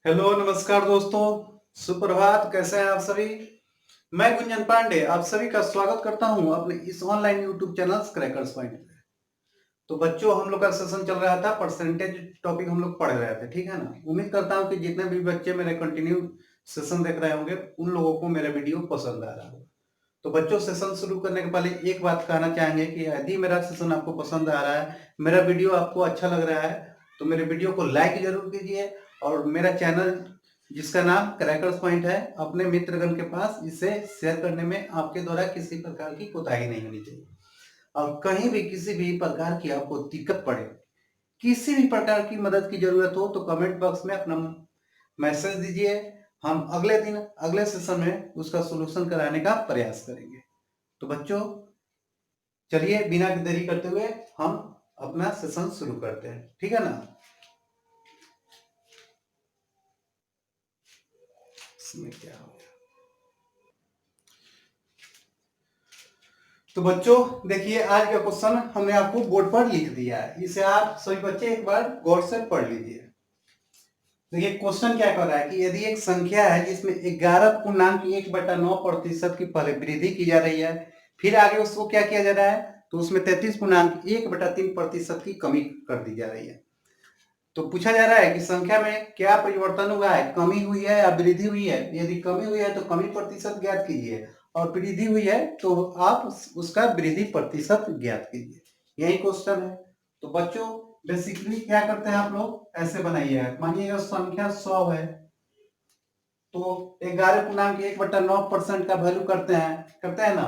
Hello नमस्कार दोस्तों। सुप्रभात। कैसे हैं आप सभी? मैं गुंजन पांडे आप सभी का स्वागत करता हूं अपने इस online YouTube channel crackers point पे। तो बच्चों, हम लोग का सेशन चल रहा था, परसेंटेज टॉपिक हम लोग पढ़ रहे थे, ठीक है ना। उम्मीद करता हूं कि जितने भी बच्चे मेरे कंटिन्यू सेशन देख रहे होंगे उन लोगों को मेरा वीडियो पसंद आ रहा होगा। तो बच्चों, सेशन शुरू करने के पहले एक बात कहना चाहेंगे कि यदि मेरा सेशन आपको पसंद आ रहा है, मेरा वीडियो आपको अच्छा लग रहा है, तो मेरे वीडियो को लाइक जरूर कीजिए। और मेरा चैनल जिसका नाम क्रैकर्स पॉइंट है, अपने मित्रगण के पास इसे शेयर करने में आपके द्वारा किसी प्रकार की कोताही नहीं होनी चाहिए। और कहीं भी किसी भी प्रकार की आपको दिक्कत पड़े, किसी भी प्रकार की मदद की जरूरत हो, तो कमेंट बॉक्स में अपना मैसेज दीजिए। हम अगले दिन अगले सेशन में उसका सोल्यूशन कराने का प्रयास करेंगे। तो बच्चों, चलिए बिना देरी करते हुए हम अपना सेशन शुरू करते हैं, ठीक है ना। इसमें क्या हो गया? तो बच्चों देखिए, आज का क्वेश्चन हमने आपको बोर्ड पर लिख दिया है, इसे आप सभी बच्चे एक बार गौर से पढ़ लीजिए। देखिए क्वेश्चन क्या कर रहा है कि यदि एक संख्या है जिसमें 11.1/9% की पहले वृद्धि की जा रही है, फिर आगे उसको क्या किया जा रहा है, तो उसमें 33.1/3% की कमी कर दी जा रही है। तो पूछा जा रहा है कि संख्या में क्या परिवर्तन हुआ है, कमी हुई है या वृद्धि हुई है। यदि कमी हुई है तो कमी प्रतिशत ज्ञात कीजिए, और वृद्धि हुई है तो आप उसका वृद्धि प्रतिशत ज्ञात कीजिए। यही क्वेश्चन है। तो बच्चों, बेसिकली क्या करते हैं आप लोग, ऐसे बनाइए। मानिए संख्या 100 है, तो 11.1/9% का वैल्यू करते हैं ना।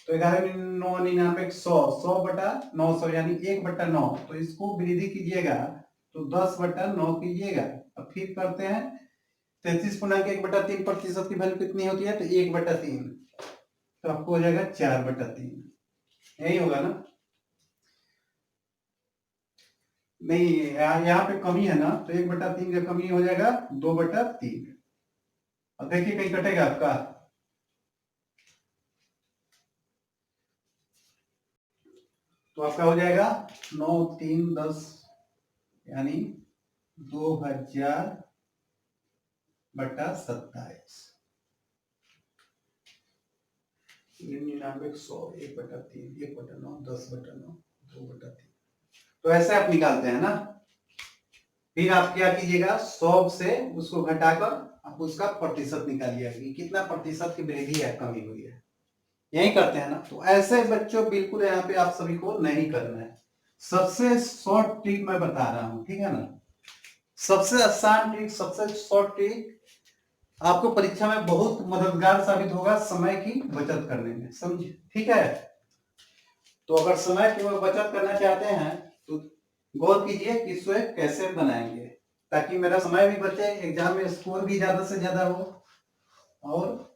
तो 11 9 99 100 यानी 1/9, तो इसको वृद्धि कीजिएगा तो 10/9 कीजिएगा। अब फिर करते हैं 33.1/3% की वैल्यू कितनी होती है, तो 1/3, तो आपको हो जाएगा 4/3। यही होगा ना। नहीं, यहाँ पे कमी है ना, तो 1/3 का कमी हो जाएगा 2/3। अब देखिए कहीं कटेगा आपका, तो आपका हो जाएगा 9 3 10, यानी 2000/27। 99 100 1/3 1/9 10/9 2/3। तो ऐसे आप निकालते हैं ना। फिर आप क्या कीजिएगा, 100 से उसको घटाकर आप उसका प्रतिशत निकालिएगा कि कितना प्रतिशत की वृद्धि है, कमी हुई है। यही करते हैं ना। तो ऐसे बच्चों बिल्कुल यहाँ पे आप सभी को नहीं करना है। सबसे शॉर्ट ट्रिक मैं बता रहा हूं, ठीक है ना। सबसे आसान ट्रिक, सबसे शॉर्ट ट्रिक आपको परीक्षा में बहुत मददगार साबित होगा समय की बचत करने में, समझे, ठीक है। तो अगर समय की बचत करना चाहते हैं तो गौर कीजिए कि इसे कैसे बनाएंगे, ताकि मेरा समय भी बचे, एग्जाम में स्कोर भी ज्यादा से ज्यादा हो, और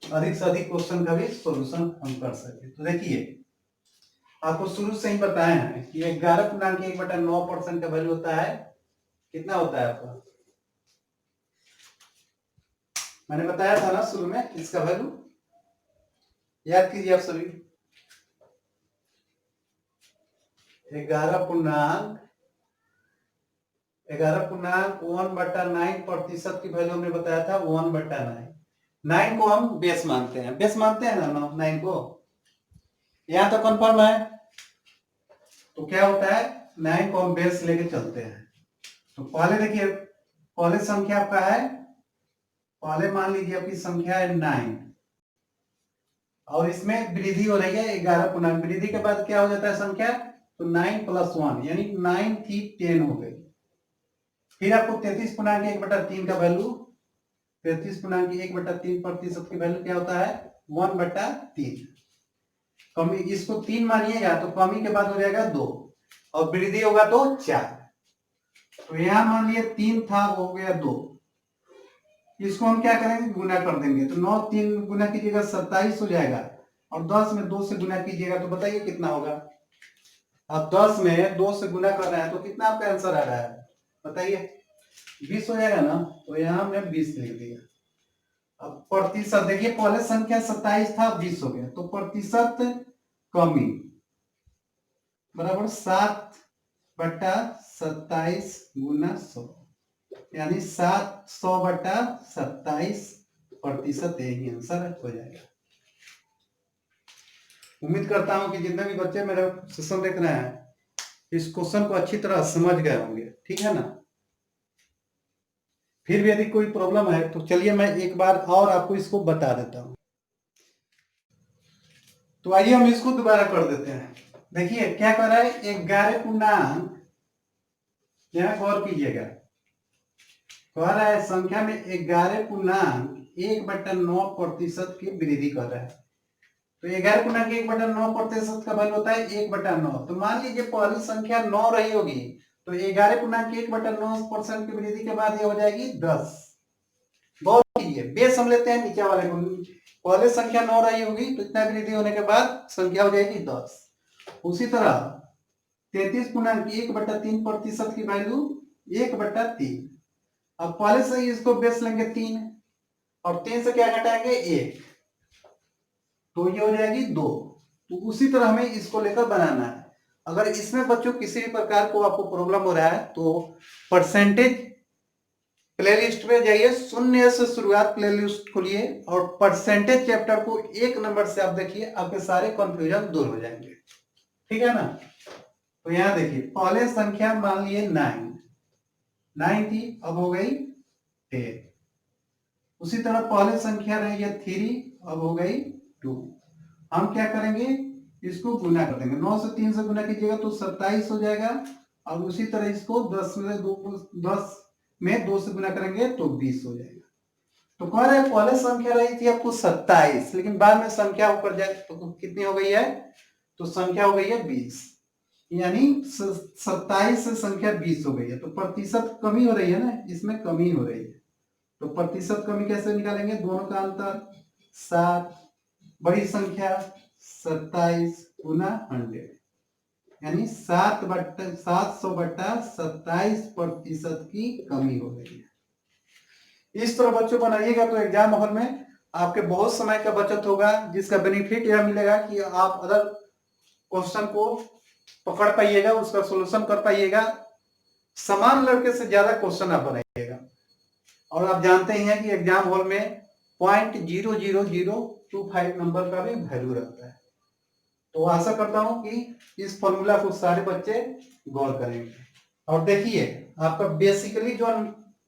अधिक से अधिक क्वेश्चन का भी सोल्यूशन हम कर सके। तो देखिए, आपको शुरू से ही बताए हैं कि 11.1/9% का वैल्यू होता है, कितना होता है आपका, मैंने बताया था ना शुरू में इसका वैल्यू, याद कीजिए आप सभी। 11.1/9% की वैल्यू हमने बताया था 1/9। 9 को हम बेस मानते हैं, बेस मानते हैं ना 9 को, यहां तो कंफर्म है। तो क्या होता है, 9 को हम बेस लेके चलते हैं। तो पहले देखिए, पहले संख्या आपका है, पहले मान लीजिए आपकी संख्या है 9, और इसमें वृद्धि हो रही है 11.9। वृद्धि के बाद क्या हो जाता है संख्या, तो 9 + 1 यानी 9 थी 10 हो गई। फिर आपको 33.1/3 का वैल्यू, 33.1/3% की वैल्यू क्या होता है, 1/3। कमी, इसको 3 मानिएगा तो कमी के बाद हो जाएगा 2, और वृद्धि होगा तो 4। तो यहां मान लिया 3 था, हो गया 2। इसको हम क्या करेंगे, गुना कर देंगे। तो 9 3 गुना कीजिएगा 27 हो जाएगा, और 10 में 2 से गुना कीजिएगा तो बताइए कितना होगा। अब 10 में 2 से गुना कर रहे हैं तो कितना आपका आंसर आ रहा है, बताइए, 20 हो जाएगा ना। तो यहां हमने 20 लिख दिया। अब प्रतिशत देखिए, पहले संख्या 27 था, 20 हो गया, तो प्रतिशत कमी बराबर 7/27 × 100। यानी 700/27%, यही आंसर हो जाएगा। उम्मीद करता हूं कि जितने भी बच्चे मेरा सेशन देख रहे हैं इस क्वेश्चन को अच्छी तरह समझ गए होंगे, ठीक है ना। फिर भी यदि कोई प्रॉब्लम है तो चलिए मैं एक बार और आपको इसको बता देता हूं। तो आइए हम इसको दोबारा कर देते हैं। देखिए क्या कर रहा है, 11 पूर्णांक, यहां गौर कीजिएगा, कह रहा है संख्या में 11.1/9% की वृद्धि कर रहा है। तो 11.1/9% का वैल्यू होता है 1/9। तो मान लीजिए पहली संख्या 9 रही होगी, तो 11.1/9% की वृद्धि के बाद ये हो जाएगी 10। गौर कीजिए, बेस हम लेते हैं नीचे वाले को, पहले संख्या 9 रही होगी तो इतना वृद्धि होने के बाद संख्या हो जाएगी 10। उसी तरह 33.1/3% की वैल्यू 1/3। अब पहले से ही इसको बेस लेंगे 3 और 3 से क्या घटाएंगे 1, तो ये हो जाएगी 2। तो उसी तरह हमें इसको लेकर बनाना है। अगर इसमें बच्चों किसी भी प्रकार को आपको प्रॉब्लम हो रहा है तो परसेंटेज प्लेलिस्ट में जाइए, शून्य से शुरुआत प्लेलिस्ट खोलिए और परसेंटेज चैप्टर को 1 नंबर से आप देखिए, आपके सारे कंफ्यूजन दूर हो जाएंगे, ठीक है ना। तो यहां देखिए पहले संख्या मान लिए 9 थी, अब हो गई 10। उसी तरह पहले संख्या रही है 3, अब हो गई 2। हम क्या करेंगे, इसको गुना कर देंगे, 9 से 3 से गुना कीजिएगा तो 27 हो जाएगा। और उसी तरह इसको 10 में 2 से गुना करेंगे तो 20 हो जाएगा। तो कह रहे हैं पहले संख्या रही थी आपको 27, लेकिन बाद में संख्या ऊपर जाए तो कितनी हो गई है, तो संख्या हो गई है 20। यानी 27 से संख्या 20 हो गई है, तो प्रतिशत कमी हो रही है ना, इसमें कमी हो रही है। तो प्रतिशत कमी कैसे निकालेंगे, दोनों का अंतर 7, बड़ी संख्या 27 गुना 100, यानी 700/27% की कमी हो गई है। इस तरह बच्चों बनाइएगा तो एग्जाम हॉल में आपके बहुत समय का बचत होगा, जिसका बेनिफिट यह मिलेगा कि आप अदर क्वेश्चन को पकड़ पाइएगा, उसका सॉल्यूशन कर पाइएगा, समान लड़के से ज्यादा क्वेश्चन आप बनाइएगा। और आप जानते ही हैं कि एग्जाम हॉल में 0.00025 नंबर का भी वैल्यू रहता है। तो आशा करता हूं कि इस फॉर्मूला को सारे बच्चे गौर करेंगे। और देखिए आपका बेसिकली जो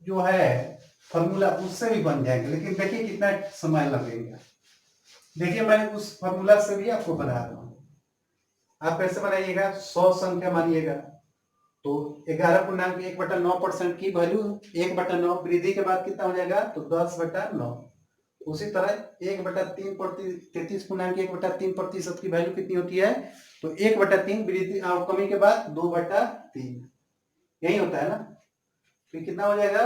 जो है फॉर्मूला उससे भी बन जाएंगे, लेकिन देखिए कितना समय लगेगा। देखिए मैं उस फॉर्मूला से भी आपको बना रहा हूं। आप कैसे बनाइएगा, 100 संख्या मानिएगा तो 11.1/9% की वैल्यू 1/9 वृद्धि के बाद कितना हो जाएगा, तो 10/9। उसी तरह 33.1/3% की वैल्यू कितनी होती है, तो 1/3 वृद्धि और कमी के बाद 2/3, यही होता है ना। तो कितना हो जाएगा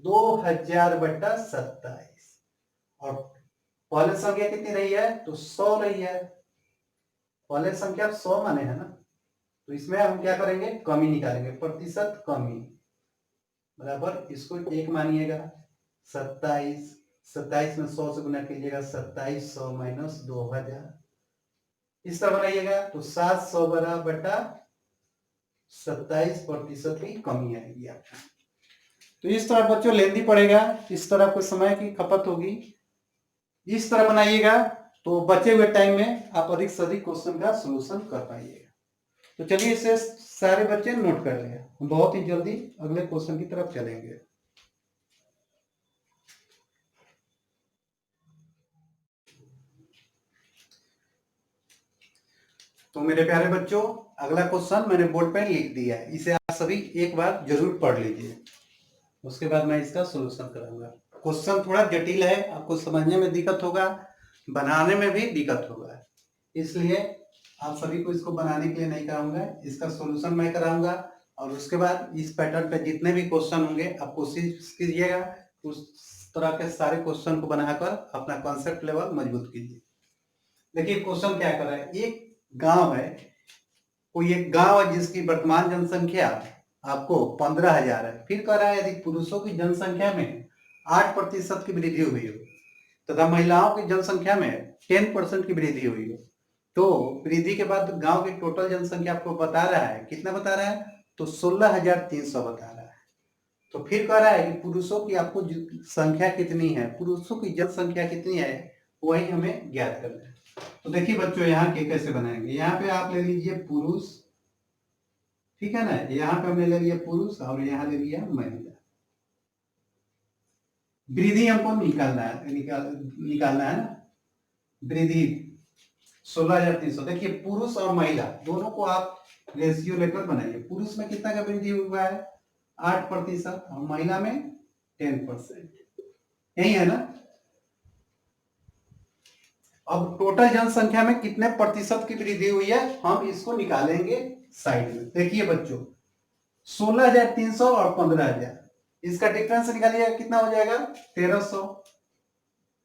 2000/27। और पहले संख्या कितनी रही है, तो 100 रही है, पहले संख्या 100 माने है ना। तो इसमें हम क्या करेंगे, कमी निकालेंगे, प्रतिशत कमी बराबर इसको 1 मानिएगा, 27 में 100 से गुना कीजिएगा, 2700 माइनस 2000, इस तरह बनाइएगा तो 700/27% की कमी आएगी आपका। तो इस तरह बच्चों लेंदी पड़ेगा, इस तरह आपको समय की खपत होगी, इस तरह बनाइएगा तो बचे हुए टाइम में आप अधिक से अधिक क्वेश्चन का सोल्यूशन कर पाइएगा। तो चलिए इसे सारे बच्चे नोट कर लिया, हम बहुत ही जल्दी अगले क्वेश्चन की तरफ चलेंगे। तो मेरे प्यारे बच्चों अगला क्वेश्चन मैंने बोर्ड पर लिख दिया है, इसे आप सभी एक बार जरूर पढ़ लीजिए, उसके बाद मैं इसका सोल्यूशन कराऊंगा। क्वेश्चन थोड़ा जटिल है, आपको समझने में दिक्कत होगा, बनाने में भी दिक्कत होगा, इसलिए आप सभी को इसको बनाने के लिए नहीं कराऊंगा, इसका सोल्यूशन मैं कराऊंगा। और उसके बाद इस पैटर्न पे जितने भी क्वेश्चन होंगे आप कोशिश कीजिएगा उस तरह के सारे क्वेश्चन को बनाकर अपना कॉन्सेप्ट लेवल मजबूत कीजिए। देखिए क्वेश्चन क्या कर रहा है, एक गांव है, कोई एक गांव है जिसकी वर्तमान जनसंख्या आपको 15,000 है, फिर कह रहा है यदि पुरुषों की जनसंख्या में 8% की वृद्धि हुई हो तथा महिलाओं की जनसंख्या में 10% की वृद्धि हुई हो, तो वृद्धि के बाद गांव की टोटल जनसंख्या आपको बता रहा है, कितना बता रहा है, तो 16,300 बता रहा है। तो फिर कह रहा है कि पुरुषों की आपको संख्या कितनी है, पुरुषों की जनसंख्या कितनी है, वही हमें ज्ञात करना है। तो देखिए बच्चों यहाँ के कैसे बनाएंगे। यहाँ पे आप ले लीजिए पुरुष, ठीक है ना, यहाँ पे हमने ले लिया पुरुष और यहाँ ले लिया महिला। वृद्धि हमको निकालना है, निकालना है ना, वृद्धि 16,300। देखिए पुरुष और महिला दोनों को आप रेशियो लेकर बनाइए। पुरुष में कितना का वृद्धि हुआ है, 8% और महिला में 10%, यही है ना। अब टोटल जनसंख्या में कितने प्रतिशत की वृद्धि हुई है हम इसको निकालेंगे साइड में। देखिए बच्चों 16,300 और 15,000, इसका डिफरेंस निकालिएगा, कितना हो जाएगा 1,300।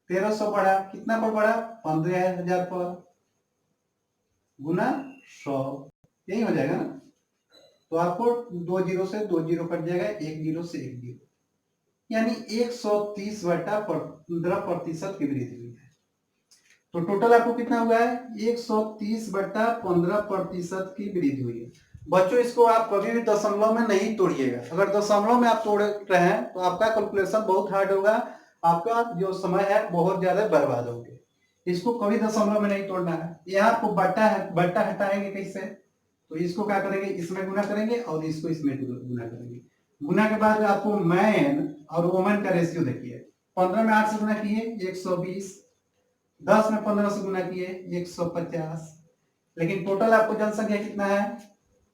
1,300 पड़ा, कितना पर पड़ा 15,000 पर, गुना 100, यही हो जाएगा ना। तो आपको 2 जीरो से 2 जीरो कट जाएगा, 1 जीरो से 1 जीरो, यानी 130/15% की वृद्धि हुई है। तो टोटल आपको कितना हुआ है, 130/15% की वृद्धि हुई है। बच्चों इसको आप कभी भी दशमलव में नहीं तोड़िएगा। अगर दशमलव में आप तोड़ रहे हैं तो आपका कैलकुलेशन बहुत हार्ड होगा, आपका जो समय है बहुत ज्यादा बर्बाद होंगे। इसको कभी दशमलव में नहीं तोड़ना है। यहाँ आपको बट्टा है, बट्टा हटाएंगे कैसे, तो इसको क्या करेंगे, इसमें गुना करेंगे और इसको इसमें गुना करेंगे। गुना के बाद आपको मैन और वोमेन का रेशियो देखिए, 15 में 8 से गुना किए 120, 10 में 15 से गुना किए 150, लेकिन टोटल आपको जनसंख्या कितना है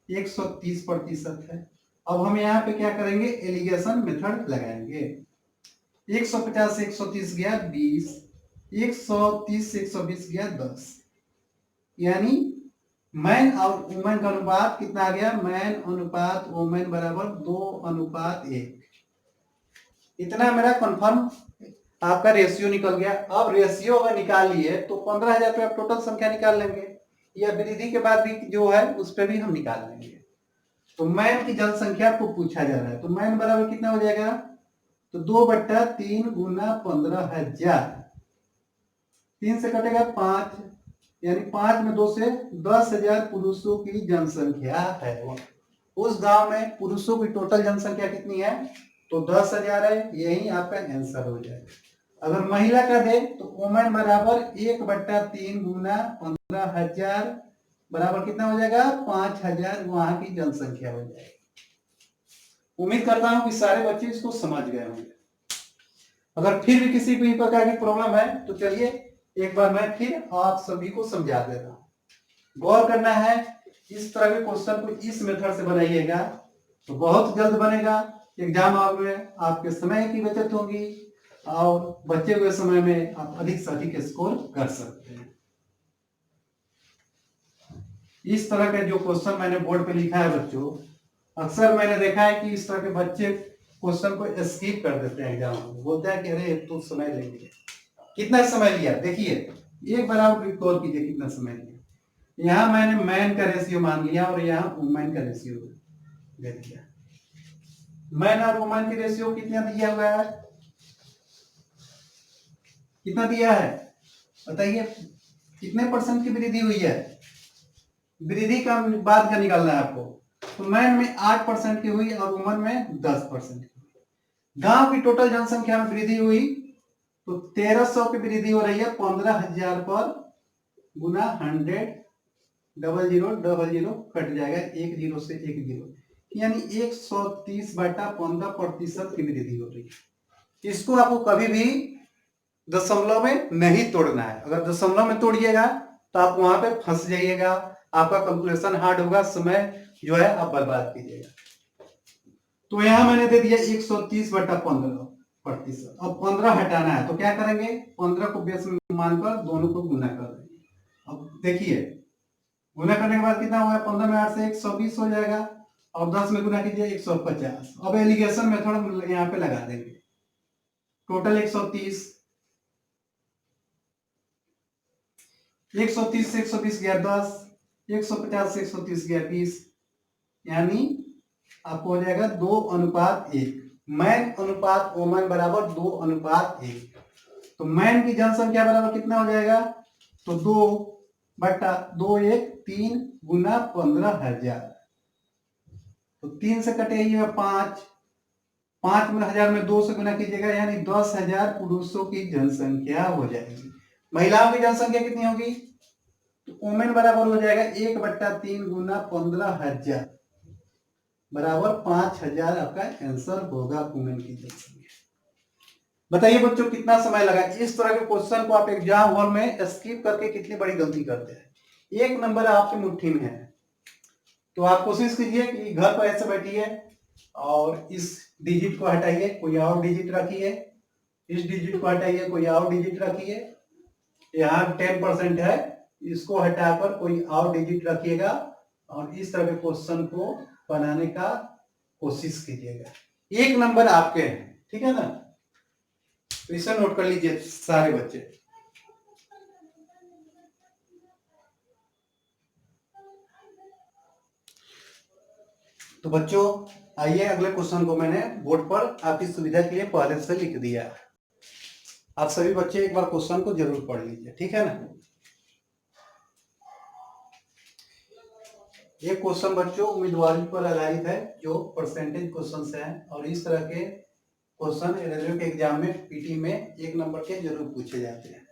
130% है। अब हम यहाँ पे क्या करेंगे, एलिगेशन मेथड लगाएंगे। 150 से 130 गया 20, 130 से 120 गया 10, यानी मैन और वुमेन का अनुपात कितना आ गया, मैन अनुपात वुमेन बराबर 2:1। इतना मेरा कंफर्म आपका रेशियो निकल गया। अब रेशियो अगर निकाल लिए तो 15,000 पे आप टोटल संख्या निकाल लेंगे, या वृद्धि के बाद भी जो है उस पर भी हम निकाल लेंगे। तो मैन की जनसंख्या को पूछा जा रहा है, तो मैन बराबर कितना हो जाएगा, तो 2/3 गुना 15,000, 3 से कटेगा 5, यानी 5 में 2 से 10,000 पुरुषों की जनसंख्या है। उस गांव में पुरुषों की टोटल जनसंख्या कितनी है, तो 10,000 है, यही आपका आंसर हो जाएगा। अगर महिला का दे तो वुमेन बराबर 1/3 गुना 15,000 बराबर कितना हो जाएगा 5,000 वहां की जनसंख्या हो जाएगी। उम्मीद करता हूं कि सारे बच्चे इसको समझ गए होंगे। अगर फिर भी किसी भी प्रकार की प्रॉब्लम है तो चलिए एक बार मैं फिर आप सभी को समझा दे रहा हूं। गौर करना है, इस तरह के क्वेश्चन को इस मेथड से बनाइएगा तो बहुत जल्द बनेगा। एग्जाम में आपके समय की बचत होगी और बचे हुए समय में आप अधिक से अधिक स्कोर कर सकते हैं। इस तरह के जो क्वेश्चन मैंने बोर्ड पे लिखा है बच्चों, अक्सर मैंने देखा है कि इस तरह के बच्चे क्वेश्चन को स्किप कर देते हैं एग्जाम में, बोलते हैं कि अरे तो समय लेंगे। कितना समय लिया देखिए, एक बार आप रिकॉल कीजिए कितना समय लिया। यहाँ मैंने मैन का रेशियो मान लिया और यहाँ वुमेन का रेशियो दे दिया। मैन और वुमेन की रेशियो कितना दिया हुआ है, कितना दिया है बताइए, कितने परसेंट की वृद्धि हुई है, वृद्धि का बाद का निकालना है आपको। तो मैन में 8% की हुई और वुमेन में 10% की। गांव की टोटल जनसंख्या में वृद्धि हुई तो 1,300 की वृद्धि हो रही है 15,000 पर, गुना 100, 0000 कट जाएगा 1 जीरो से 1 जीरो, यानी 130/15% की वृद्धि हो रही है। इसको आपको कभी भी दशमलव में नहीं तोड़ना है। अगर दशमलव में तोड़िएगा तो आप वहां पे फंस जाइएगा, आपका कैलकुलेशन हार्ड होगा, समय जो है आप बर्बाद कीजिएगा। तो यहां मैंने दे दिया 130/15%। अब 15 हटाना है तो क्या करेंगे, 15 को बेस में मानकर दोनों को गुना कर देंगे। अब देखिए गुना करने के बाद कितना होगा, 15 में 8 से 120 हो जाएगा और 10 में गुना कीजिए 150। अब एलिगेशन मेथड यहाँ पे लगा देंगे, टोटल 130, 130 से 120 गया 10, 150 से 130 गया 20, यानी आपको हो जाएगा 2:1। मैन अनुपात वुमेन बराबर 2:1। तो मैन की जनसंख्या बराबर कितना हो जाएगा, तो 2/2 गुना 15,000, तो 3 से कटेगा 5, 5 में 1000 में 2 से गुना कीजिएगा, यानी 10,000 पुरुषों की जनसंख्या हो जाएगी। महिलाओं की जनसंख्या कितनी होगी? तो वुमेन बराबर हो जाएगा 1/3 गुना 15,000 बराबर 5,000 आपका आंसर होगा वुमेन की जनसंख्या। बताइए बच्चों कितना समय लगा? इस तरह के क्वेश्चन को आप एग्जाम हॉल में स्किप करके कितनी बड़ी गलती करते हैं। 1 नंबर आपकी मुट्ठी में है, तो आप कोशिश कीजिए कि घर पर ऐसे बैठिए और इस डिजिट को हटाइए, कोई और डिजिट रखिए, इस डिजिट को हटाइए, कोई और डिजिट रखिए, यहाँ 10% है, इसको हटाकर कोई और डिजिट रखिएगा और इस तरह के क्वेश्चन को बनाने का कोशिश कीजिएगा। 1 नंबर आपके हैं, ठीक है ना? तो इसे नोट कर लीजिए सारे बच्चे। तो बच्चों आइए अगले क्वेश्चन को मैंने बोर्ड पर आपकी सुविधा के लिए पहले से लिख दिया है। आप सभी बच्चे एक बार क्वेश्चन को जरूर पढ़ लीजिए, ठीक है ना? ये क्वेश्चन बच्चों उम्मीदवारी पर आधारित है, जो परसेंटेज क्वेश्चन है और इस तरह के क्वेश्चन रेलवे के एग्जाम में पीटी में 1 नंबर के जरूर पूछे जाते हैं।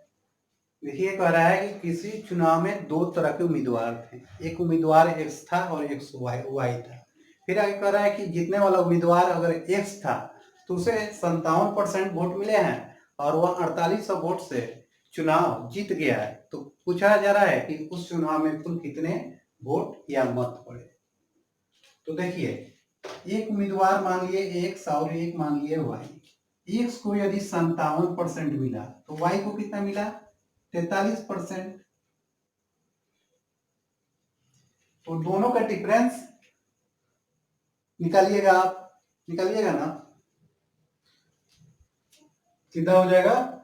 देखिए कह रहा है कि किसी चुनाव में 2 तरह के उम्मीदवार थे, एक उम्मीदवार एक्स था और एक वाई था। फिर आगे कह रहा है कि जीतने वाला उम्मीदवार अगर एक्स था तो उसे 57% वोट मिले हैं और वह 4800 वोट से चुनाव जीत गया है। तो पूछा जा रहा है कि उस चुनाव में कुल कितने वोट या मत पड़े। तो देखिए एक उम्मीदवार मान लिए एक्स और एक मान लिए वाई। एक्स को यदि 57% मिला तो वाई को कितना मिला? 43%। तो दोनों का डिफरेंस निकालिएगा, आप निकालिएगा ना, सीधा हो जाएगा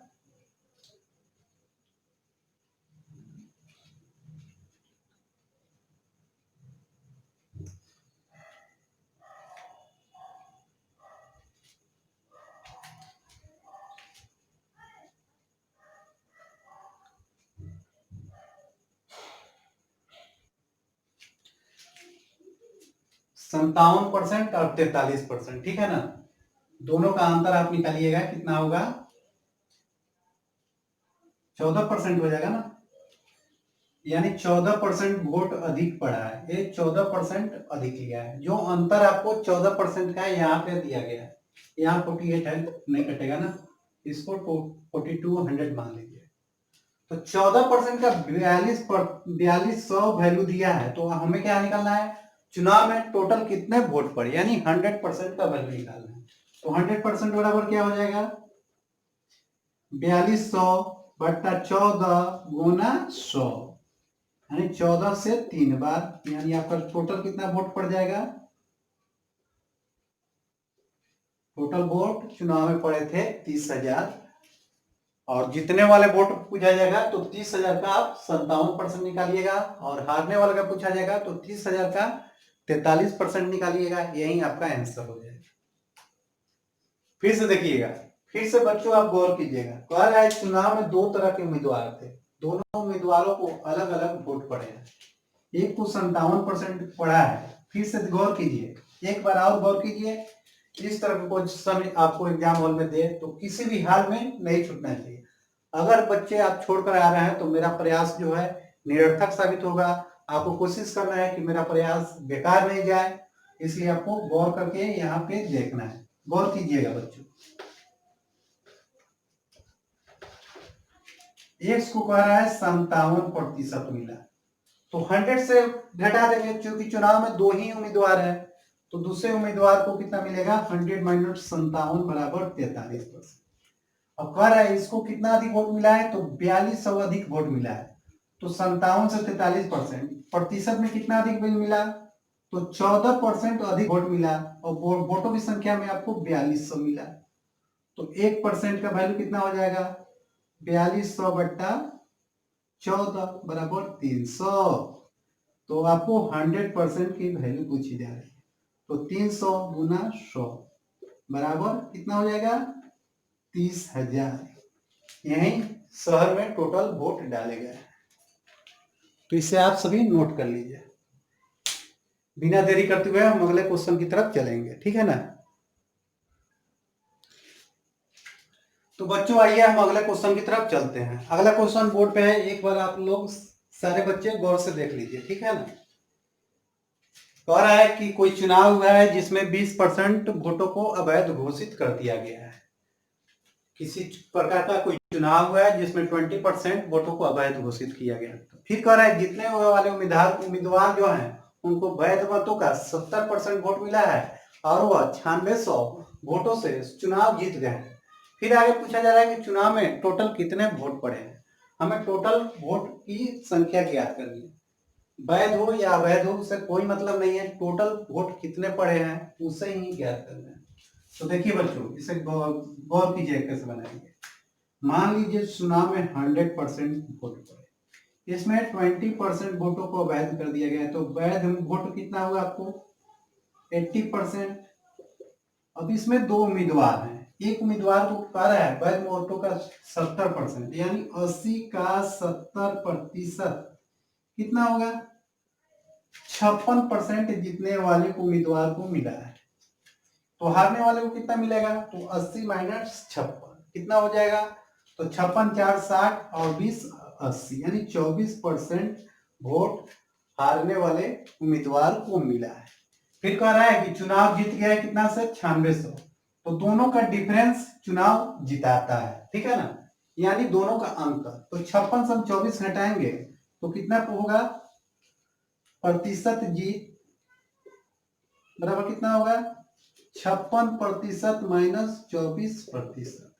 57% और 43%, ठीक है ना? दोनों का अंतर आप निकालिएगा कितना होगा? 14% हो जाएगा ना, यानी 14% वोट अधिक पड़ा है, ये 14% अधिक लिया है। जो अंतर आपको 14% का है यहाँ पे दिया गया है, यहाँ 48 है, नहीं कटेगा ना, इसको 4200 मान लीजिए। तो 14% का 4200 वैल्यू दिया है, तो हमें क्या निकालना है? चुनाव में टोटल कितने वोट पड़े, यानी 100% का वैल्यू निकालना है। तो 100% बराबर क्या हो जाएगा? 4200 बट्टा 14 गुना 100, यानी 14 से 3 बार, यानी आपका टोटल कितना वोट पड़ जाएगा? टोटल वोट चुनाव में पड़े थे 30,000 और जीतने वाले वोट पूछा जाएगा तो 30,000 का आप 57% निकालिएगा और हारने वाले का पूछा जाएगा तो 30,000 का 43% निकालिएगा, यही आपका आंसर हो जाएगा। फिर से देखिएगा, फिर से बच्चों आप गौर कीजिएगा। कह रहा है चुनाव में 2 तरह के उम्मीदवार थे, दोनों उम्मीदवारों को अलग अलग वोट पड़े हैं, एक को 57% पड़ा है। फिर से गौर कीजिए, एक बार और गौर कीजिए। इस तरह के क्वेश्चन आपको एग्जाम हॉल में दे तो किसी भी हाल में नहीं छूटना चाहिए। अगर बच्चे आप छोड़कर आ रहे हैं तो मेरा प्रयास जो है निरर्थक साबित होगा। आपको कोशिश करना है कि मेरा प्रयास बेकार नहीं जाए, इसलिए आपको गौर करके यहाँ पे देखना है। गौर कीजिएगा बच्चों। एक्स को कह रहा है 57% मिला, तो 100 से घटा देंगे, क्योंकि चुनाव में 2 ही उम्मीदवार है, तो दूसरे उम्मीदवार को कितना मिलेगा? 100 माइनस 57 बराबर 43%। अब कह रहा है इसको कितना अधिक वोट मिला है? तो 4200 अधिक वोट मिला है, तो 57 से 43% प्रतिशत में कितना अधिक मिला? तो 14% अधिक वोट मिला और वोटों की संख्या में आपको 4200 मिला, तो 1% का वैल्यू कितना हो जाएगा? 4200 बट्टा 14 बराबर 300। तो आपको 100% की वैल्यू पूछी जा रही है, तो 300 गुना 100 बराबर कितना हो जाएगा? 30,000। यही शहर में टोटल वोट डाले गए। तो इसे आप सभी नोट कर लीजिए। बिना देरी करते हुए हम अगले क्वेश्चन की तरफ चलेंगे, ठीक है ना? तो बच्चों आइए हम अगले क्वेश्चन की तरफ चलते हैं। अगला क्वेश्चन बोर्ड पे है, एक बार आप लोग सारे बच्चे गौर से देख लीजिए, ठीक है ना। कह रहा है कि कोई चुनाव हुआ है जिसमें 20% वोटों को अवैध घोषित कर दिया गया है। किसी प्रकार का कोई चुनाव हुआ है जिसमें 20% वोटों को अवैध घोषित किया गया। तो फिर कह रहा है जितने वाले उम्मीदवार जो हैं उनको वैध वोटों का 70% वोट मिला है और वह 9600 वोटों से चुनाव जीत गए हैं। फिर आगे पूछा जा रहा है कि चुनाव में टोटल कितने वोट पड़े हैं। हमें टोटल वोट की संख्या ज्ञात करनी है। वैध हो या अवैध हो उससे कोई मतलब नहीं है, टोटल वोट कितने पड़े हैं उसे ही ज्ञात करना है। तो देखिए बच्चों, इसे गौर कीजिए कैसे बनाएंगे। मान लीजिए चुनाव में 100% वोट पड़े, इसमें 20% वोटों को वैध कर दिया गया है, तो वैध वोट कितना हुआ आपको 80%। अब इसमें दो उम्मीदवार हैं, एक उम्मीदवार को कह रहा है वैध वोटों का 70%, यानी 80 का 70% कितना होगा 56% जीतने वाले उम्मीदवार को मिला है। तो हारने वाले को कितना मिलेगा, तो 80 माइनस 56 कितना हो जाएगा, तो 56 4 60 और 20 80, यानी 24% वोट हारने वाले उम्मीदवार को मिला है। फिर कह रहा है कि चुनाव जीत गया है कितना से 9600, तो दोनों का डिफरेंस चुनाव जिताता है, ठीक है ना, यानी दोनों का अंतर। तो 56 से हम 24 घटाएंगे तो कितना होगा प्रतिशत जीत बराबर कितना होगा 56% माइनस 24%।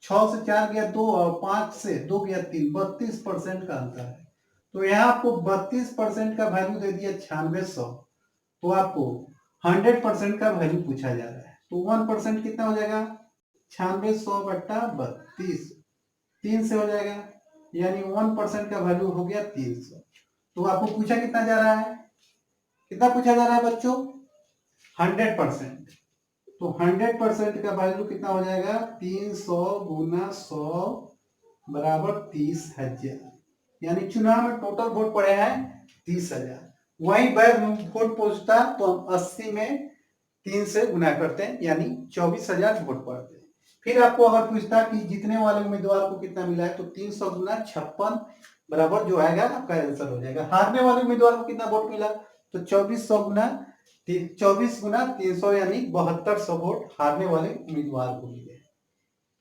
6 से 4 गया 2 और 5 से 2 गया 3, 32% का अंतर है। तो यहाँ आपको 32% का वैल्यू दे दिया 9600, तो आपको 100% का वैल्यू पूछा जा रहा है। तो 1% कितना हो जाएगा 9600 बट्टा 32, 3 से हो जाएगा, यानी 1% का वैल्यू हो गया 300। तो आपको पूछा कितना जा रहा है, कितना पूछा जा रहा है बच्चों 100%। तो 100% का वैल्यू कितना हो जाएगा 300 गुना 100 बराबर 30,000, यानी चुनाव में टोटल वोट पड़े हैं 30,000। वही वैध वोट पहुंचता तो हम 80 में 3 से गुना करते हैं, यानी 24,000 वोट पड़ते हैं। फिर आपको अगर पूछता कि जीतने वाले उम्मीदवार को कितना मिला है, तो 300 गुना 56 बराबर जो आएगा आपका आंसर हो जाएगा। हारने वाले उम्मीदवार को कितना वोट मिला, तो 2400 गुना 24 गुना 300, यानी 7200 वोट हारने वाले उम्मीदवार को मिले।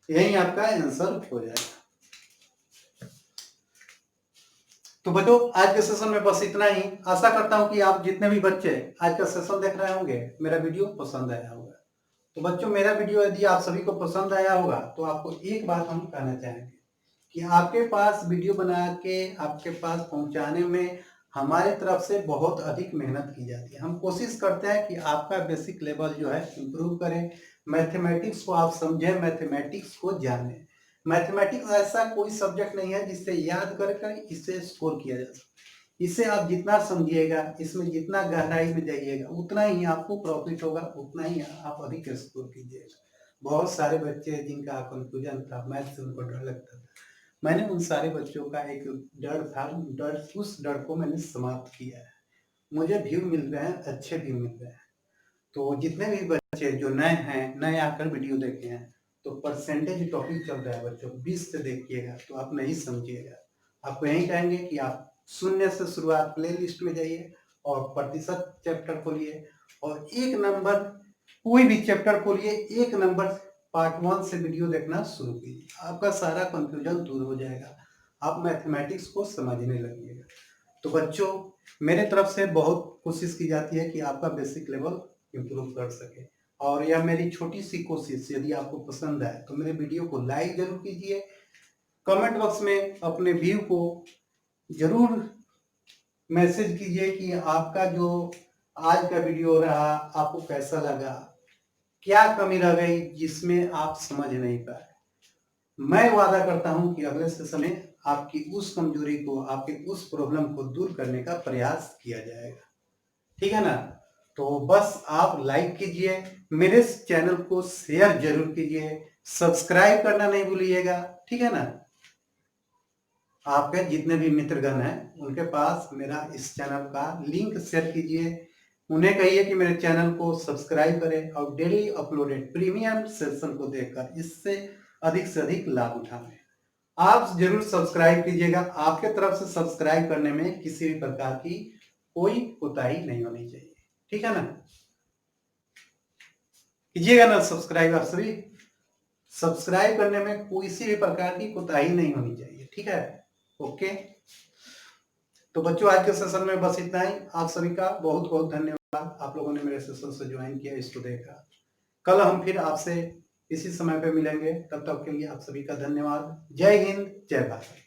यही आपका आंसर हो जाएगा। तो बच्चों आज के सेशन में बस इतना ही। आशा करता हूं कि आप जितने भी बच्चे आज का सेशन देख रहे होंगे मेरा वीडियो पसंद आया होगा। तो बच्चों मेरा वीडियो यदि आप सभी को पसंद आया होगा तो आपको एक बात हम कहना चाहेंगे कि आपके पास वीडियो बना के आपके पास पहुंचाने में हमारे तरफ से बहुत अधिक मेहनत की जाती है। हम कोशिश करते हैं कि आपका बेसिक लेवल जो है इम्प्रूव करें, मैथमेटिक्स को आप समझें, मैथमेटिक्स को जानें। मैथमेटिक्स ऐसा कोई सब्जेक्ट नहीं है जिससे याद कर इसे स्कोर किया जा सकता। इसे आप जितना समझिएगा, इसमें जितना गहराई में जाइएगा उतना ही आपको प्रॉफिट होगा, उतना ही आप अधिक स्कोर कीजिएगा। बहुत सारे बच्चे जिनका कंफ्यूजन था, मैथ से उनको डर लगता था, मैंने उन सारे बच्चों का एक डर था, उस डर को मैंने समाप्त किया है। मुझे व्यू मिल रहे हैं, अच्छे व्यू मिल रहे हैं। तो जितने भी बच्चे जो नए हैं, नए आकर वीडियो देखे हैं, तो परसेंटेज टॉपिक चल रहा है बच्चों, 20 से देखिएगा तो आप नहीं समझिएगा। आपको यही कहेंगे कि आप शून्य से शुरुआत प्ले लिस्ट में जाइए और प्रतिशत चैप्टर खोलिए और एक नंबर कोई भी चैप्टर खोलिए, एक नंबर पार्ट 1 से वीडियो देखना शुरू कीजिए, आपका सारा कंफ्यूजन दूर हो जाएगा, आप मैथमेटिक्स को समझने लगेगा। तो बच्चों मेरे तरफ से बहुत कोशिश की जाती है कि आपका बेसिक लेवल इम्प्रूव कर सके, और यह मेरी छोटी सी कोशिश यदि आपको पसंद आए तो मेरे वीडियो को लाइक जरूर कीजिए, कमेंट बॉक्स में अपने व्यू को जरूर मैसेज कीजिए कि आपका जो आज का वीडियो रहा आपको कैसा लगा, क्या कमी रह गई जिसमें आप समझ नहीं पाए। मैं वादा करता हूं कि अगले सेशन में आपकी उस कमजोरी को, आपके उस प्रॉब्लम को दूर करने का प्रयास किया जाएगा, ठीक है ना। तो बस आप लाइक कीजिए, मेरे चैनल को शेयर जरूर कीजिए, सब्सक्राइब करना नहीं भूलिएगा, ठीक है ना। आपके जितने भी मित्रगण हैं उनके पास मेरा इस चैनल का लिंक शेयर कीजिए, उन्हें कहिए कि मेरे चैनल को सब्सक्राइब करें और डेली अपलोडेड प्रीमियम सेशन को देखकर इससे अधिक से अधिक लाभ उठाएं। आप जरूर सब्सक्राइब कीजिएगा। आपके तरफ से सब्सक्राइब करने में किसी भी प्रकार की कोई कोताही नहीं होनी चाहिए, ठीक है ना। कीजिएगा ना सब्सक्राइब, आप सभी सब्सक्राइब करने में किसी भी प्रकार की कोताही नहीं होनी चाहिए, ठीक है। ओके, तो बच्चों आज के सेशन में बस इतना ही। आप सभी का बहुत बहुत धन्यवाद, आप लोगों ने मेरे सेशन से ज्वाइन किया, इसको देखा। कल हम फिर आपसे इसी समय पे मिलेंगे, तब तक के लिए आप सभी का धन्यवाद। जय हिंद, जय भारत।